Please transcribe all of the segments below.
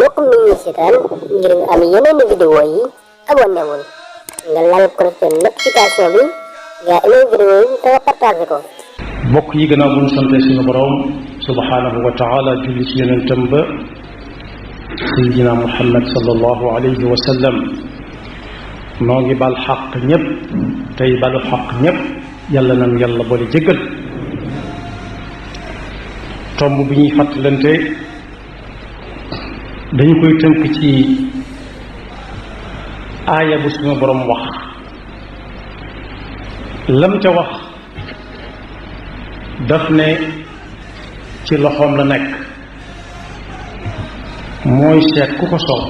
mbokk mi ñu seetaan ngir nga am yeneen vidéo yi abonné wul nga laal cloche de notification bi nga amee vidéo yi te nga partagé ko. mbokk yi gannaaw bu ñu sante suñu borom subhanahu wa taala julli ci yonentam ba sayyidina Muhammad sallallahu alayhi wa sallam noo ngi bal xaq ñëpp tey balu xaq ñëpp yàlla nañu yàlla boole jéggal. tomb bi ñuy fàttalante dañu koy tënk ci aaya bu suñu borom wax lam ca wax daf ne ci loxoom la nekk mooy seet ku ko soob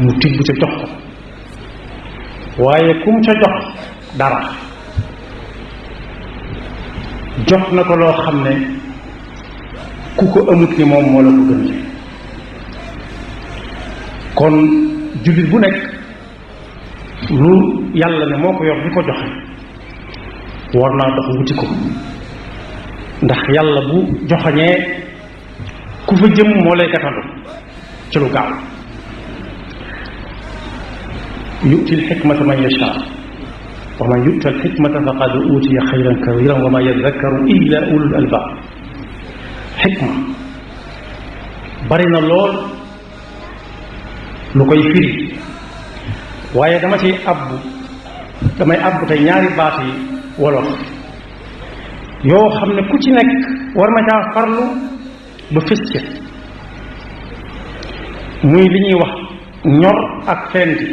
mu tibb ca jox ko waaye kum ca jox dara jox na ko loo xam ne ku ko amut ni moom moo la ko gën kon jullit bu nekk lu yàlla ne moo ko yor di ko joxe war naa dox wuti ko ndax yàlla bu joxañee ku fa jëm moo lay gatandu ci lu gaaw yu'ti al-hikmata man yasha wa man yu'ta al-hikmata faqad utiya xayran kathiran wa ma yadhakkaru illa ulul albab xikma bari na lool lu koy firi waaye damay abbu tey ñaari baat yi wolof yoo xam ne ku ci nekk war na caa farlu ba fës ca muy li ñuy wax ñor ak fendi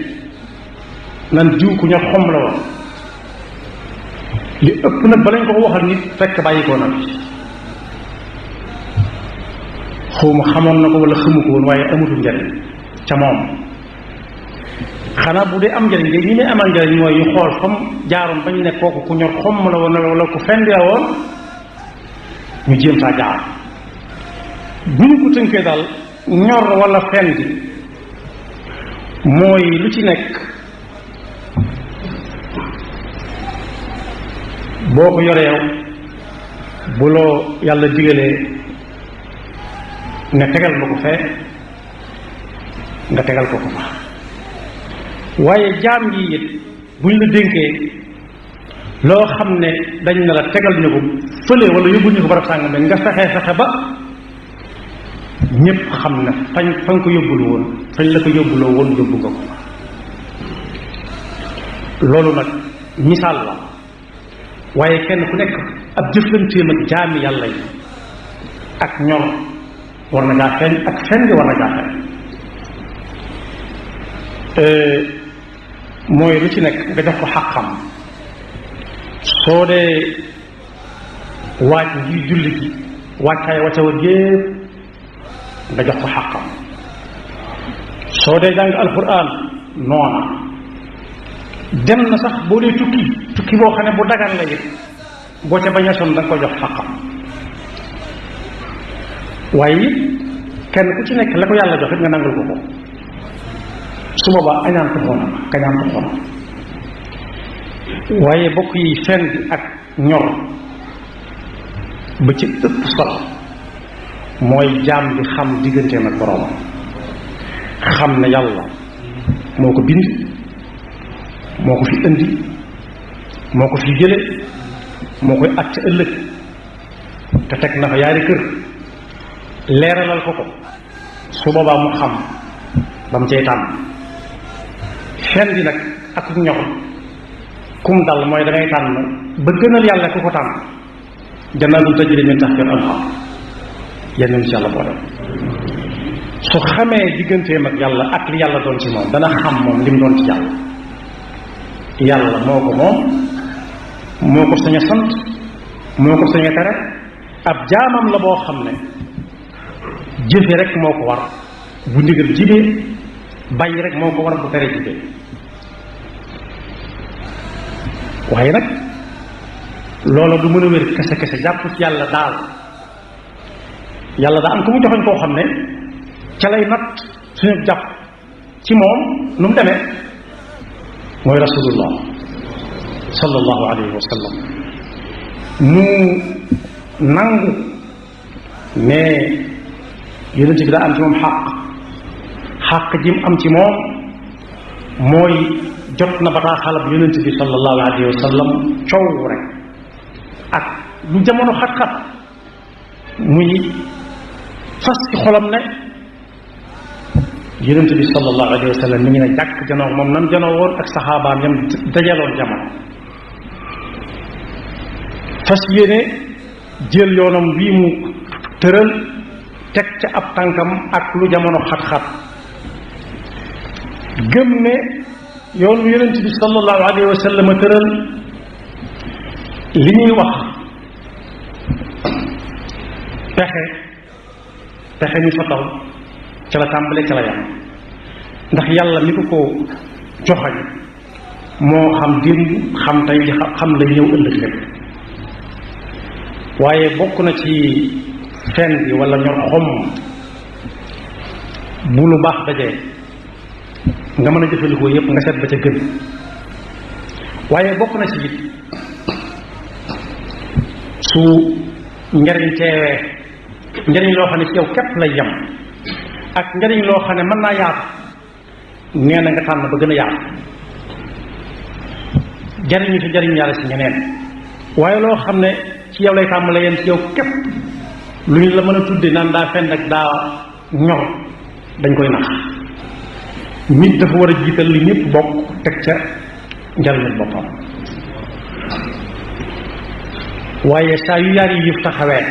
nan jiw ku ñor xom la woon li ëpp nag ba lañ ko waxal nit fekk bàyyi ko na xawma xamoon na ko wala xamu ko woon waaye amatul njariñ ca moom xanaa bu dee am njariñ léegi ñi ne amal njariñ mooy ñu xool fam jaaroon bañ ne kooku ku ñor xomm la woon wala ku fendi la woon ñu jéem saa jaar bu ñu ko tënkee daal ñor wala fendi mooy lu ci nekk boo ko yoree bu loo yàlla digalee ne tegal ma ko fee nga tegal ko ko fa waaye jaam yi it buñ la dénkee loo xam ne dañ ne la tegal ñu ko fële wala yóbbul ñu ko barab sàngam ne nga fexe ba ñépp xam ne fañ ko yóbbul woon fañ la ko yóbbuloo woon yóbbu nga ko loolu nag misaal la waaye kenn ku nekk ab jëflanteem ak jaami yàlla yi ak ñor war na gaa feeñ ak feeñ war na gaa feeñ mooy lu ci nekk nga jox ko xàqam soo dee waaj ngir julli gi waajtaay wacca wa gépp nga jox ko xàqam soo dee jàng alquran noona dem na sax boo dee tukki boo xam ne bu dagan la it boo ca bañ a sonn da nga ko jox xàqam waaye it kenn ku ci nekk la ko yàlla jox it nga nangul ko ko su boobaa añaan ko xoona kañaan ko xoona waaye bokk yi fen bi ak ñor ba ci ëpp solo mooy jaam bi xam digganteem ak boroomam xam ne yàlla moo ko bind moo ko fi indi moo ko fi jële moo koy àtte ëllëg te teg na fa yaari kër leeralal ko ko su boobaa mu xam ba mu cay tànn fen bi nag ak ñor kum dal mooy da ngay tànn ba gënal yàlla ku ko tànn jannaatun tajri min tahtiha al-anhaar yenn ci yàlla boole su xamee digganteem ak yàlla ak li yàlla doon ci moom dana xam moom li mu doon ci yàlla moo ko moom moo ko sañ a sant moo ko sañ a tere ab jaamam la boo xam ne jëfe rek moo ko war bu ndigal jibee bàyyi rek moo ko war bu tere jibee waaye nag loola du mën a wér kese kese jàpp ci yàlla daal yàlla daa am ko mu joxoñ koo xam ne ca lay nat suñu jàpp ci moom nu mu demee mooy rasulullah sallallahu alayhi wa sallam mu nangu ne yonent bi daa am ci moom xàq jim am ci moom mooy jot na bataaxalab yonent bi sallallahu alayhi wa sallam coow rek ak lu jamono xat-xat muy fas ci xolam ne yonent bi sallallahu alayhi wa sallam mi ngi ne jàkk janoo moom nam janoo woon ak saxaabaam yam dajaloon jamono fas yéene jël yoonam bii mu tëral teg ca ab tànkam ak lu jamono xat-xat gëm ne yoonu yonent bi sallallahu alayhi wa sallam tëral li ñuy wax pexe ñu fa taw ca la tàmbale ca la yam ndax yàlla mi ko joxañ moo xam démb xam tey xam la ñëw ëllëg lépp waaye bokk na ci fen bi wala ñor xom bu lu baax dajee nga mën a jëfandikoo yépp nga seet ba ca gën waaye bokk na ci it su njariñ teewee njariñ loo xam ne ci yow képp lay yem ak njariñ loo xam ne mën naa yaatu nee na nga tànn ba gën a yaatu jariñu ci jariñ yàlla ci ñeneen waaye loo xam ne ci yow lay tàmbale yem ci yow képp lu ñu la mën a tudde naan daa fenn ak daa ñor dañ koy nax nit dafa war a jiital li ñëpp bokk teg ca njariñul boppam waaye saa yu yaar yi yëf taxawee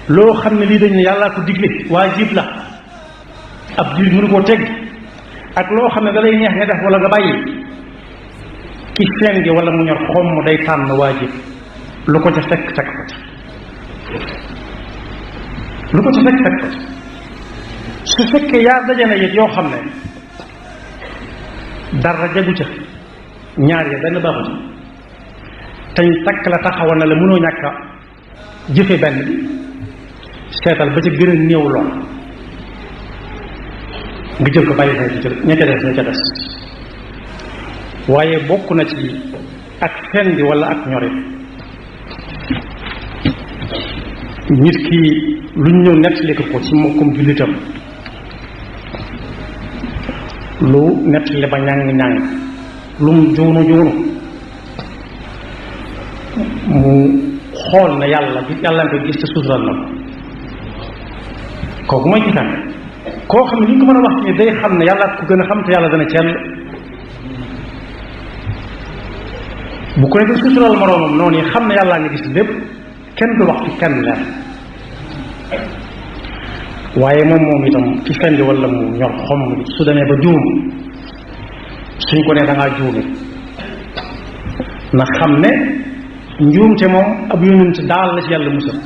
loo xam ne lii dañ ne yàllaa ko digle waajib la ab jullit mënu koo teg ak loo xam ne da lay neex nga def wala nga bàyyi ki feen gi wala mu ñor xomm day tànn waajib lu ko ca fekk fekk ko ca lu ko ca fekk fekk ko ca su fekkee yaa dajana yit yoo xam ne dara jagu ca ñaar ya benn baaxu ca teñ takk la taxawal na la mënoo ñàkk a jëfe benn bi seetal ba ca gën a néew lool nga jël ko bàyyi ña ca des waaye bokk na ci ak fen bi wala ak ñorit nit ki lu ñu ñëw nettali ko ci mbokkum jullitam lu nettali ba ñàng-ñàng lu mu juunu mu xool na yàlla nga koy gis te suutural na ko kooku mooy ci tànn koo xam ne li ñu ko mën a wax ni day xam ne yàlla ku gën a xam te yàlla dana cell bu ko ne ko suutural moroomam noonu yi xam ne yàllaa nga gis lépp kenn du wax ci kenn leer waaye moom itam ci fendi wala mu ñor xom su demee ba juum suñ ko ne dangaa juume na xam ne njuumte moom ab yonent daal la ci yàlla musal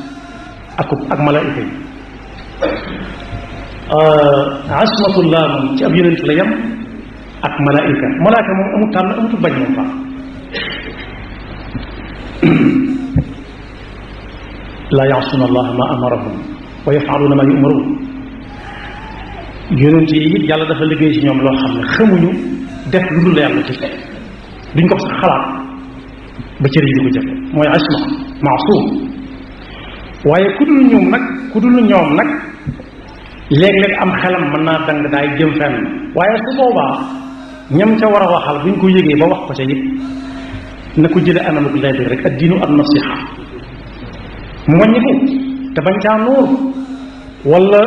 ak malaayika yi asmatullah moom ci ab yonent la yem ak malaayika moom amut tànn amutul bañ moom faa laa yaasuuna allah ma amarahum wa yafaluuna ma yumaruun yonent yi it yàlla dafa liggéey ci ñoom loo xam ne xamuñu def lu dul yàlla ci duñ ko sax xalaat ba cëri yi di ko jëf mooy asma maasum waaye ku dul ñoom nag léeg-léeg am xelam mën naa dang daay jëm fenn waaye su boobaa ñam ca war a waxal buñ ko yëgee ba wax ko ca it na ko jële anamuk lay bi rek ad diinu an nasiha mu wàññiku te bañ caa nuur wala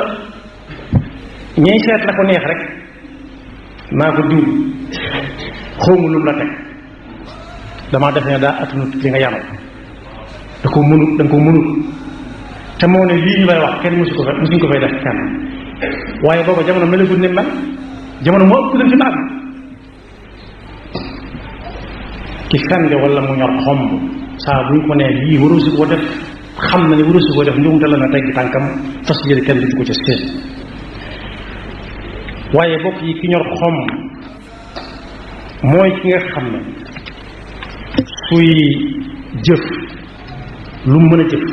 ñey seet la ko neex rek naa ko diw xawma lu mu la teg damaa def ne daa atunut li nga yanal da ko mënut te moo ne lii ñu lay wax kenn musuñ ko fay def kenn waaye booba jamono melagul ni mel jamono moo ëpp leen fi naag ki fende wala mu ñor xomb saa buñ ko nee lii waru si ko def xam na ne waru si ko def njuumte la na teggi tànkam fas yéene kenn du ko ca seen waaye bokk yi ki ñor xomb mooy ki nga xam ne suy jëf lu mu mën a jëf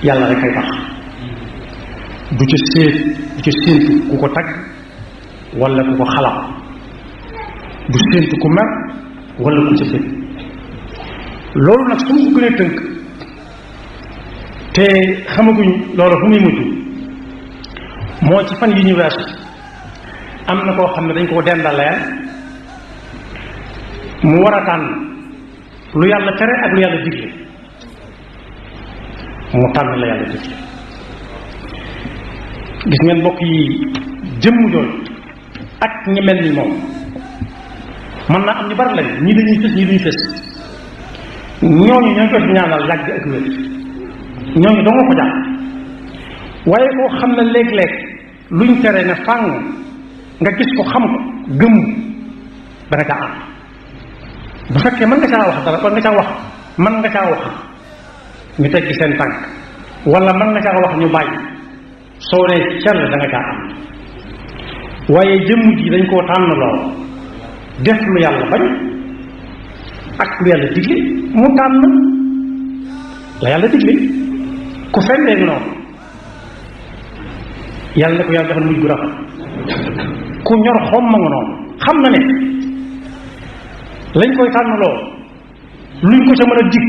yàlla rek ay tax du ca séentu ku ko tagg wala ku ko xalaat du séentu ku mer wala ku ca fét loolu nag su ma ko gënee tënk te xamaguñ loolu fu muy mujj moo ci fan yi ñu weesu am na koo xam ne dañ koo dendaleen mu war a tànn lu yàlla tere ak lu yàlla digle mu tànn la yàlla digle. gis ngeen mbokk yi jëmm jooju ak ñi mel ni moom mën naa am ñu bari lañ ñii dañuy fës ñii duñu fës ñooñu ñoo koy ñaanal yàgg ak wér ñooñu doo nga ko jàpp waaye koo xam ne léeg-léeg luñ tere ne fàng nga gis ko xam ko gëm da nga caa am bu fekkee mën nga caa wax dara nga caa wax mën nga caa wax ñu teggi seen tànk wala mën nga caa wax ñu bàyyi soo nee cell da nga caa am waaye jëmm ji dañ koo tànn lool def lu yàlla bañ ak lu yàlla digle mu tànn la yàlla digle ku fendee ngi noonu yàlla ne ko yàlla defal mujj gu rafet ku ñor xom ma nga noonu xam na ne lañ koy tànn lool luñ ko ca mën a dig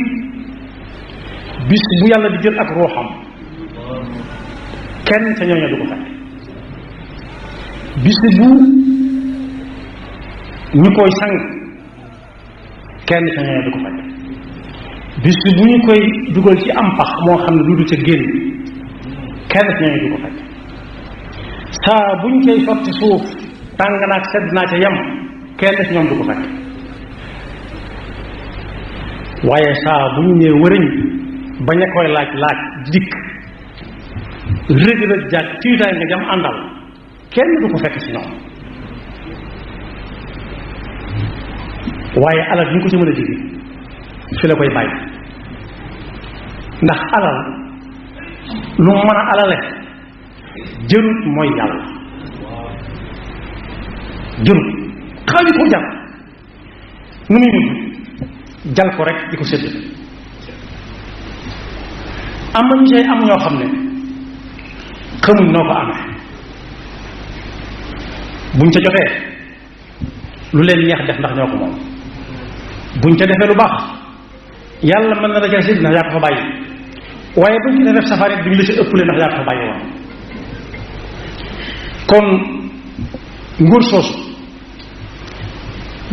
bis bu yàlla di jël ak ruuxam kenn ca ñooñu du ko fekk bis bu ñu koy sang kenn ca ñooñu du ko fekk bis bu ñu koy dugal ci am pax moo xam ne du ca génn kenn ca ñooñu du ko fekk saa buñ koy sotti suuf tàng naag sedd naa ca yem kenn ci ñoom du ko fekk waaye saa bu ñu nee wërëñ bañ a koy laaj dikk rëg-rëg jàkk tiitaay nga jam àndal kenn du ko fekk ci ñoom waaye alal ñu ko ci mën a jigi fi la koy bàyyi ndax alal lu mën a alale jërut mooy yàlla jërut xaalis ko jar nu muy mujj jal ko rek di ko sédd am na ñu see am ñoo xam ne xamuñ noo ko amee buñ ca jotee lu leen neex def ndax ñoo ko moom buñ ca defee lu baax yàlla mën na la ca sédd ndax yaa ko fa bàyyi waaye buñ ca def safari duñ la ci ëppale ndax yaa ko fa bàyyi woon kon nguur soosu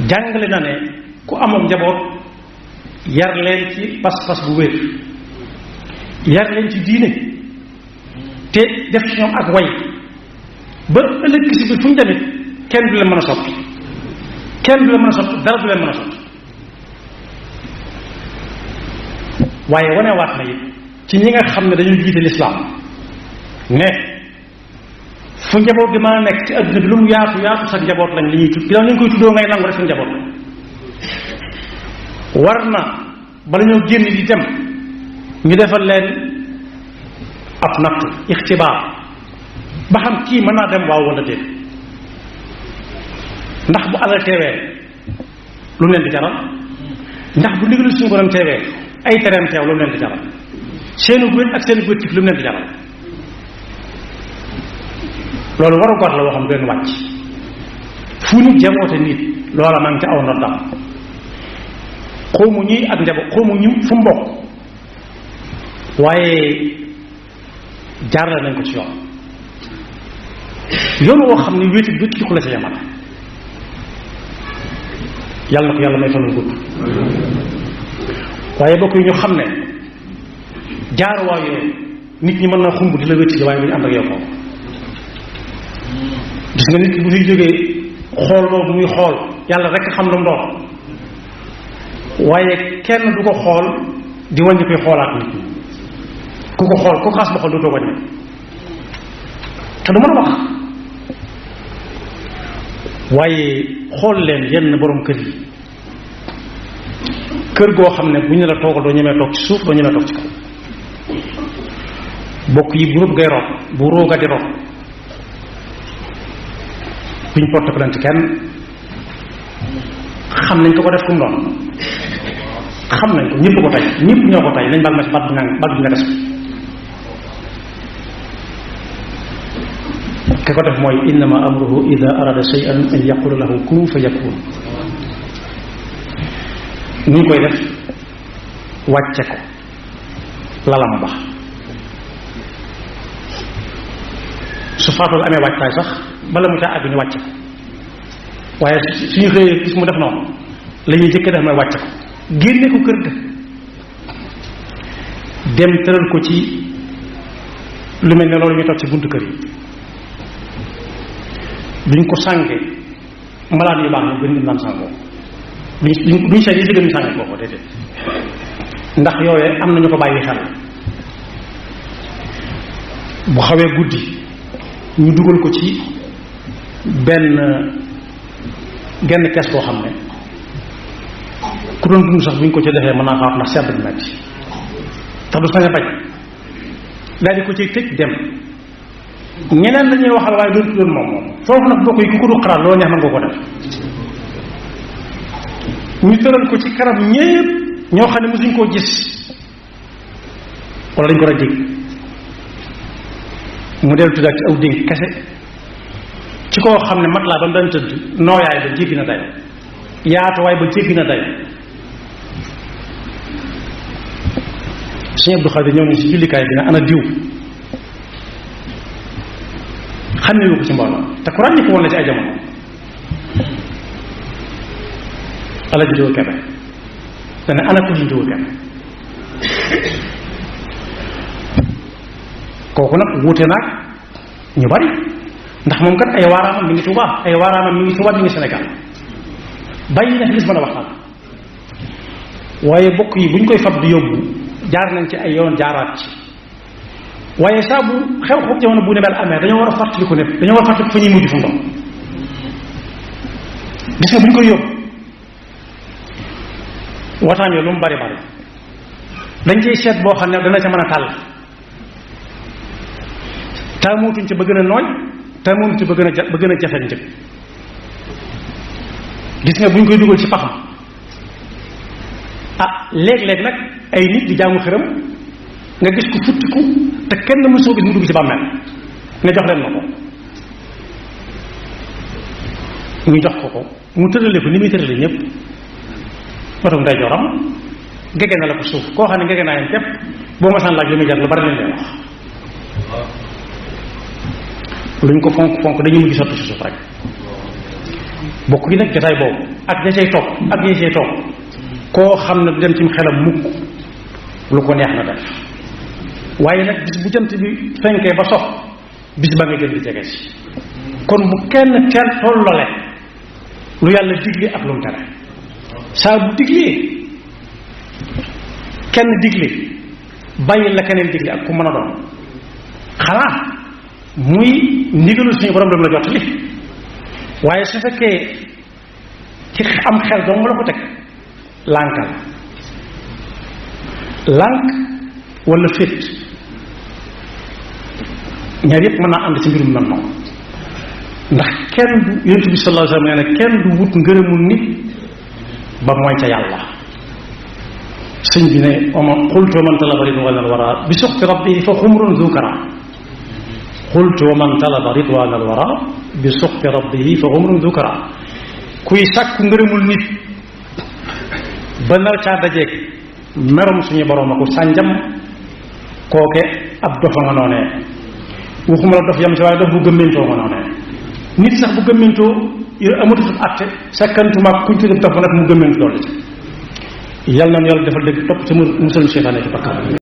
jàngale na ne ku amoon njaboot yar leen ci pas-pas bu wér yar leen ci diine te def ci ñoom ak way ba ëllëg si biir fu ñu demit kenn du leen mën a soppi kenn du leen mën a soppi dara du leen mën a soppi waaye wanewaat na it ci ñi nga xam ne dañuy jiite lislaam ne fu njaboot gi mën a nekk ci adduna bi lu mu yaatu yaatu sa njaboot lañ li ñuy tudd ginnaaw ñu koy tuddoo ngay nangu rek sa njaboot la war na bala ñoo génn di dem ñu defal leen ab nattu ixtibaar ba xam kii mën naa dem waaw wala déet ndax bu alal teewee lu mu leen di jaral ndax bu ndigalu suñu borom teewee ay tereem teew lu mu leen di jaral seenu góor ak seenu góor lu mu leen di jaral loolu waru got la woo xam benn wàcc fu nit jaboote nit loola ma ngi ca aw ndoddam xawmu ñuy ak njaboot xawmu ñu fu mbokk waaye jaarale nañ ko ci yoon woo xam ne wéeti wéeti ko la ca yamale yàlla na ko yàlla may fanul gudd waaye bokk yi ñu xam ne jaaruwaay yooyu nit ñi mën na xumb di la wétti waaye bu ñu ànd ak yow ko gis nga nit ki bu fiy jógee xool boobu muy xool yàlla rek xam lu mu doon waaye kenn du ko xool di wàññi koy xoolaat nit ñi ku ko xool ku xas ba xool dootoo wàññi te du mën a wax waaye xool leen yenn borom kër yi kër goo xam ne bu ñu la toogal doo ñemee toog ci suuf doo ñemee toog ci kaw bokk yi bu rëbb ngay root bu róoga di root duñ porte plainte kenn xam nañ ko def kum doon xam nañ ko ñëpp ko tey ñëpp ñoo ko tey nañ bal ma si bat bi ñagas ki ko def mooy innama amruhu ida arada shay'an an yaqula lahu kun fa yakun ñu koy def wàcce ko lalam ba su faatoo amee wàccaay sax bala mu caa àgg ñu wàcc ko waaye suñu xëyee gis mu def noonu la ñuy jëkk def mooy wàcc ko génne ko kër ga dem tëral ko ci lu mel ne loolu ñu toog ci buntu kër yi duñ ko sànge malaan yu baax ñu gën ñu naan sàngoo duñ seet yi si gën ñu sànge kooku déedéet ndax yooyee am na ñu ko bàyyi xel bu xawee guddi ñu dugal ko ci genn kees boo xam ne ku doon dund sax bu ñu ko ci defee mën naa xawaat ndax sedd bu metti tax du sañ a bañ daal di ko ci tëj dem ñeneen lañuy waxal waaye doon doon moom foofu nag bokk yi ku ko du xalaat loolu neex na nga ko def ñu tëral ko ci kanam ñépp ñoo xam ne mosuñ koo gis wala dañ ko war a dégg mu dellu tuddaat ci aw dénk kese ci koo xam ne mat laa ba mu daan tëdd nooyaay ba jéggi na day yaatuwaay ba jéggi na day Sëñ Abdou Khadir ñëw nañ ci jullikaay bi ne ana diw xam ne ko ci mbooloo te ku ràññi ko woon la ci ay jamono ala ji diw kebe dana ana ko ji diw kebe kooku nag wuute naag ñu bari ndax moom kat ay waaraamam mi ngi Tuubaa ay waaraamam mi ngi Tuubaa mi ngi Sénégal bàyyi na fi gis mën a waxtaan waaye bokk yi bu ñu koy fab di yóbbu jaar nañ ci ay yoon jaaraat ci waaye saa bu xew-xew jamono bu ne mel amee dañoo war a fàttaliku ne dañoo war a fàttaliku fa ñuy mujj fu ndox gis nga bu ñu koy yóbbu wataan yooyu lu mu bari bari dañ ciy seet boo xam ne dana ca mën a tàll taamutuñ ci ba gën a nooy taamutuñ ci ba gën a jafe njëg gis nga bu ñu koy dugal ci paxam ah léeg-léeg nag ay nit di jaamu xërëm nga gis ko futtiku te kenn mësoo gis mu dugg ci bàmmeel ne jox leen ma ko ñu jox ko mu tërale ko ni muy tërale ñëpp matum nday joram gege na la ko suuf koo xam ne gege naa yam képp boo ma saan laaj li muy jar lu bari lañ lay wax luñ ko fonk fonk dañu mujj sotti ci suuf rek bokk gi nag jotaay boobu ak ña cay toog ak ña cay toog koo xam ne du dem ci xelam mukk lu ko neex na def waaye nag bis bu jant bi fenkee ba sox bis ba nga gën di jege si kon bu kenn teel tollole lu yàlla digle ak lu mu tere saa bu diglee kenn digle bàyyi la keneen digle ak ku mën a doon xanaa muy ndigalu suñu borom dem la jot li waaye su fekkee ci am xel dong la ko teg lànkal lànk wala féet ñaar yépp mën naa ànd ci mbirum nan noonu ndax kenn du yonent bi sallallahu alayhi wasallam nee na kenn du wut ngërëmul nit ba mooy ca yàlla sëñ bi ne oma xultu man talaba ridwan al wara bi suxti rabbihi fa xumrun zukara xultu man talaba ridwan al wara bi suxti rabbihi fa xumrun zukara kuy sàkku ngërëmul nit ba nar caa dajeeg merom suñu borom a ko sànjam kooke ab dofa nga noonee waxuma la dof yam si waaye dof bu gëmmintoo nga noonee nit sax bu gëmmintoo amatutut atte sakkantumaag kuñ tuddee dof ba nag mu gëmmintu dolli ci yàlla na yàlla defal dëgg topp ci musal seytaane ci bakkan